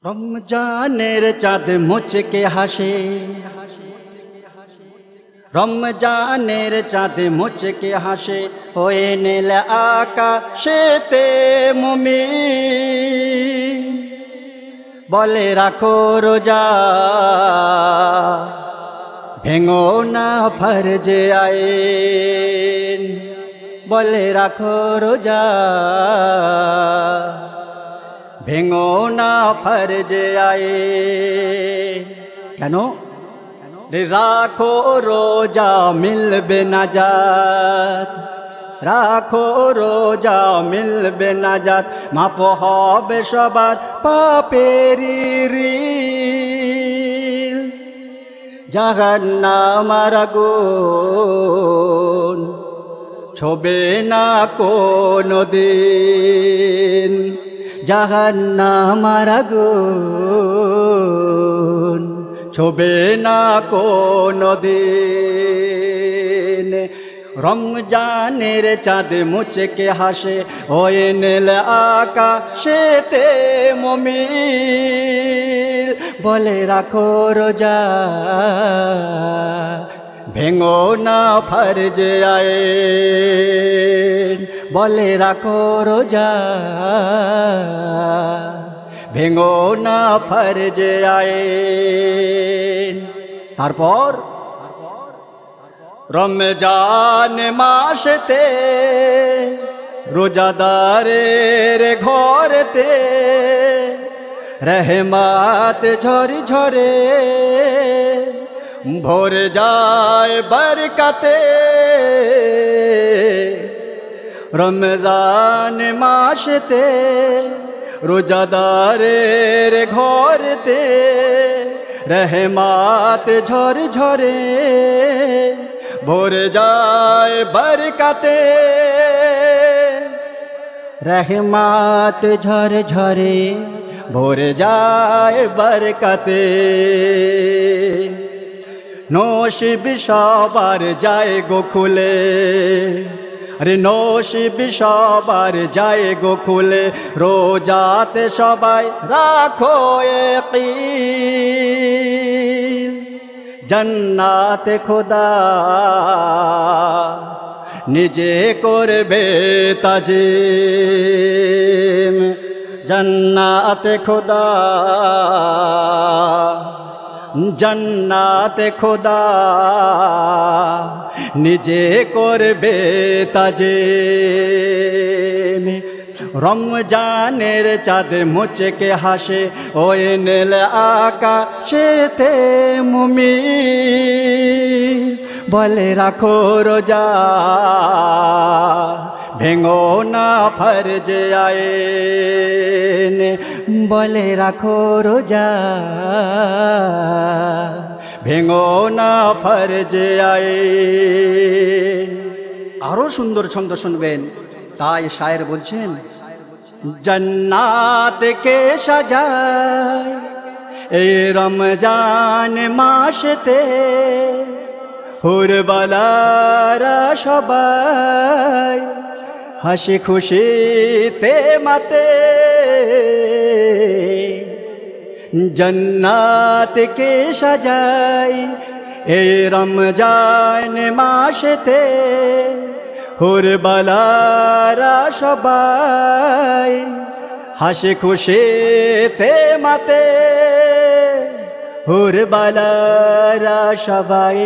রমজানের চাঁদ মুচকে হাসে, রমজানের চাঁদ মুচকে হাসে, হয়ে নীল আকাশেতে মুমিন বলে রাখো রোজা, ভেঙো না ফরজে আইন। বলে রাখো রোজা, ভেঙো না ফরজে আইন। কেন? রাখো রোজা মিলবে নাজাত, রাখো রোজা মিলবে নাজাত, মাফ হবে সবার পাপেরি ঋণ। জাহান্নামের আগুন ছোবে না কোনদিন, জাহান্নামের আগুন ছোবে না কোনদিন। রমজানের চাঁদ মুচকে হাসে, ওই নীল আকাশেতে মুমিন বলে রাখো রোজা, ভেঙো না ফরজে আইন। বলে রাখো রোজা, ভেঙো না ফরজে আইন। তারপর রমজান মাসেতে রোজাদারের ঘরেতে রহমত ঝরে ঝরে ভোর যায় বরকতে। রমজান মাসেতে রোজাদারের ঘরেতে রহমত ঝরে ঝরে ভোর যায় বরকতে। রহমত ঝরে ঝরে ভোর যায় বরকতে। নসিব সবার যায় গো খুলে, আরে নসিব সবার যায় গো খুলে, রোজাতে সবাই রাখো ইয়াকিন। জান্নাতে খোদা নিজে করবে তাজিম, জান্নাতে খোদা, জান্নাতে খোদা নিজে করবে তাজিম। রমজানের চাঁদ মুচকে হাসে, ওই নীল আকাশেতে মুমিন বলে রাখো রোজা, ভেঙো না ফরজে আইন। বলে রাখো রোজা, ভেঙো না ফরজে আইন। আরো সুন্দর ছন্দ শুনবেন, তাই শায়ের বলছেন, জান্নাত কে সাজায় এই রমজান মাসেতে, হুরবালারা সবাই হাসি খুশিতে মাতে। জান্নাত কে সাজায় এই রমজান মাসেতে, হুরবালারা সবাই হাসি খুশিতে মাতে। হুরবালারা সবাই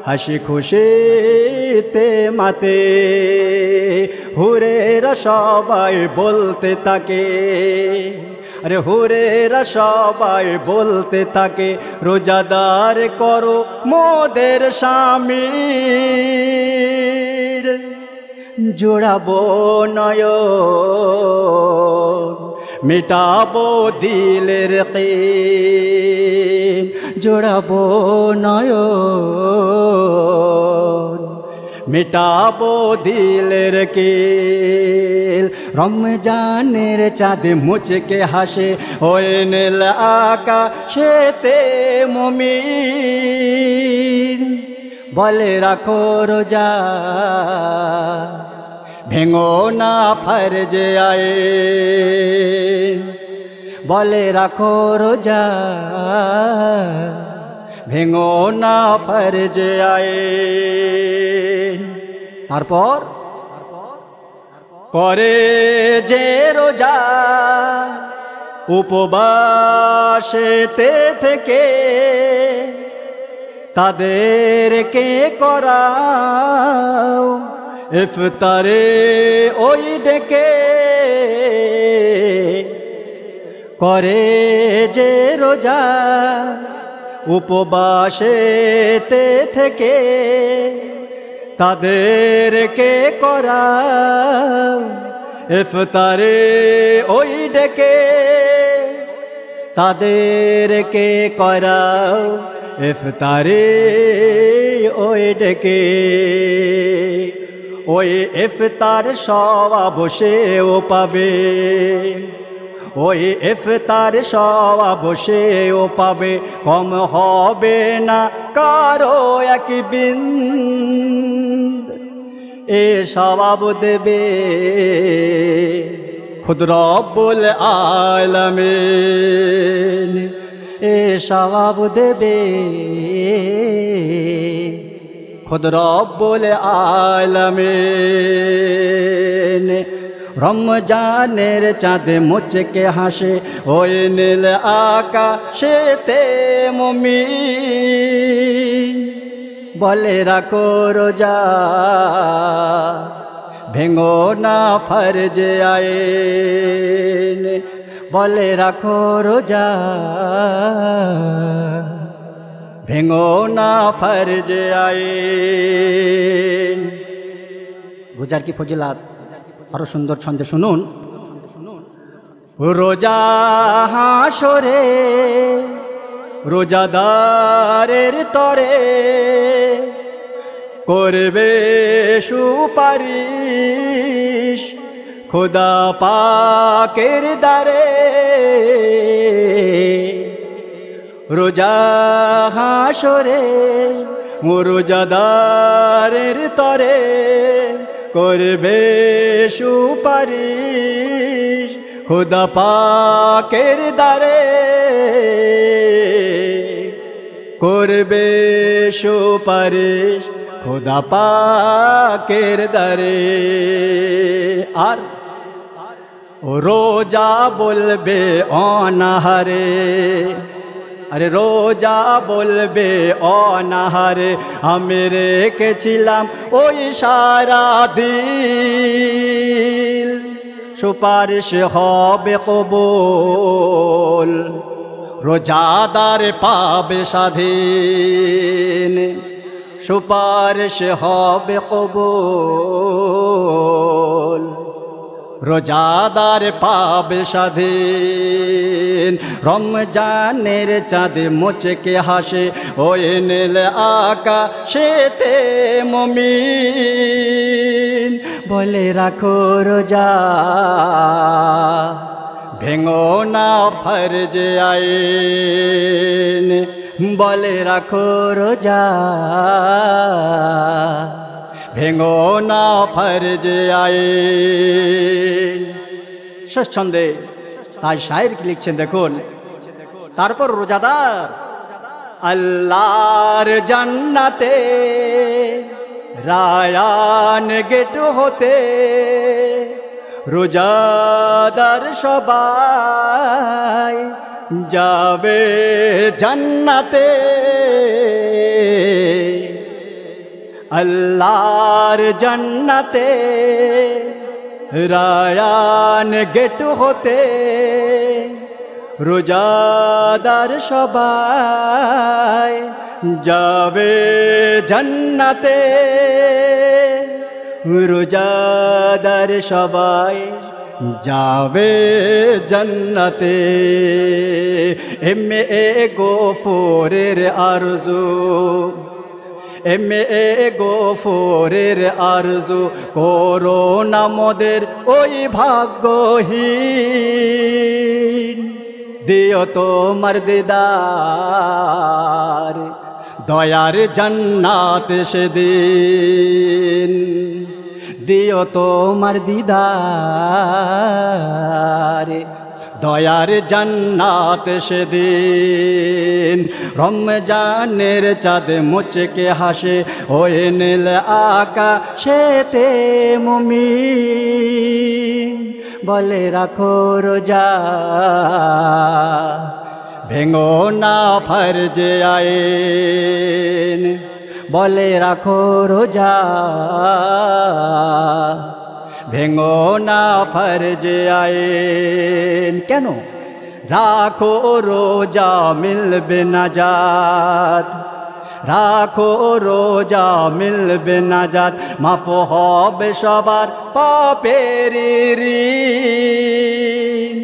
হাসি খুশিতে মাতে। হুরেরা সবাই বলতে থাকে, আরে হুরেরা সবাই বলতে থাকে, রোজাদার করো মোদের শামিল। জোড়াবো নয়ন, মিটাবো দিলের কিল। জোড়াবো নয়ন, মিটাবো দিলের কিল। রমজানের চাঁদ মুচকে হাসে, ওই নীল আকাশেতে মুমিন বলে রাখো রোজা, ভেঙো না ফরজে আইন। বলে রাখো রোজা ভেঙো না ফরজ আইন। তারপর করে যে রোজা উপবাসেতে থেকে তাদেরকে করাও ইফতারে ওই ডেকে। করে যে রোজা উপবাসেতে থেকে তাদেরকে করাও ইফতারে ওই ডেকে। তাদেরকে করাও ইফতারে ওই ডেকে। ওই ইফতার সওয়াব সেও পাবে, ওই ইফতার সওয়াব সেও পাবে, কম হবে না কারো এক বিন্দু। এ সওয়াব দেবে খুদ রব্বুল আলামিন, এ সওয়াব দেবে খুদ রব্বুল আলামিন। রমজানের চাঁদ মুচকে হাসে ওই নীল আকাশেতে মুমিন। বলে রাখো রোজা ভেঙো না ফরজ আইন। বলে রাখো রোজা ভেঙো না ফরজ আইন। রোজার কি ফজিলাত আরো সুন্দর ছন্দে শুনুন। রোজা হাসরে রোজাদারের তরে করবে সুপারিশ খোদা পাকের দ্বারে। রোজা হাসরে রোজাদারের তরে করবে সুপারিশ খোদা পাকের দ্বারে। করবে সুপারিশ খোদা পাকের দ্বারে। আর রোজা বলবে অনাহারে, আরে রোজা বলবে অনাহারে আমি রেখেছিলাম ওই সারা দিন। সুপারিশ হবে কবুল রোজাদার পাবে স্বাধীন। সুপারিশ হবে কবুল রোজাদার পাবে স্বাধীন। রমজানের চাঁদ মুচকে হাসে ওই নীল আকাশেতে মুমিন। বলে রাখো রোজা ভেঙো না ফরজ আইন। বলে রাখো রোজা ভেঙো না ফরজ আইন। শেষ ছন্দে তাই শায়ের কি লিখছেন দেখুন। তারপর রোজাদার আল্লাহর জান্নাতে রায়ান গেট হতে রোজাদার সবাই যাবে জান্নাতে। আল্লাহর জান্নাতে রায়ান গেট হতে রোজাদার সবাই যাবে জান্নাতে। রোজাদার সবাই যাবে জান্নাতে। এমএ গফুরের আরজু, এমএ গফুরের আরজু করো না মোদের ওই ভাগ্যহীন। দিও তোমার দিদার দয়ার জান্নাত সেদিন। দিও তোমার দিদার দয়ার জান্নাত সেদিন। রমজানের চাঁদ মুচকে হাসে ওই নীল আকাশেতে মুমিন বলে রাখো রোজা ভেঙো না ফরজে আইন বলে রাখো রোজা ভেঙো না ফরজে আইন। কেন? রাখো রোজা মিলবে নাজাত, রাখো রোজা মিলবে নাজাত, মাফ হবে সবার পাপের ঋণ।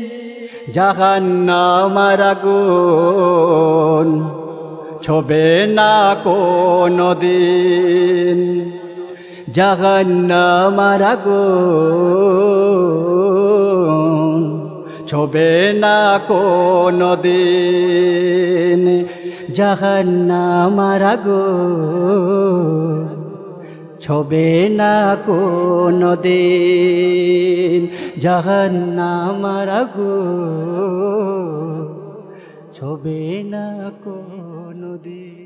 জাহান্নামের আগুন ছোবে না কোনদিন, জাহান্নামের আগুন ছোবে না কোনদিন, জাহান্নামের আগুন ছোবে না কোনদিন, জাহান্নামের আগুন ছোবে না কোনদিন।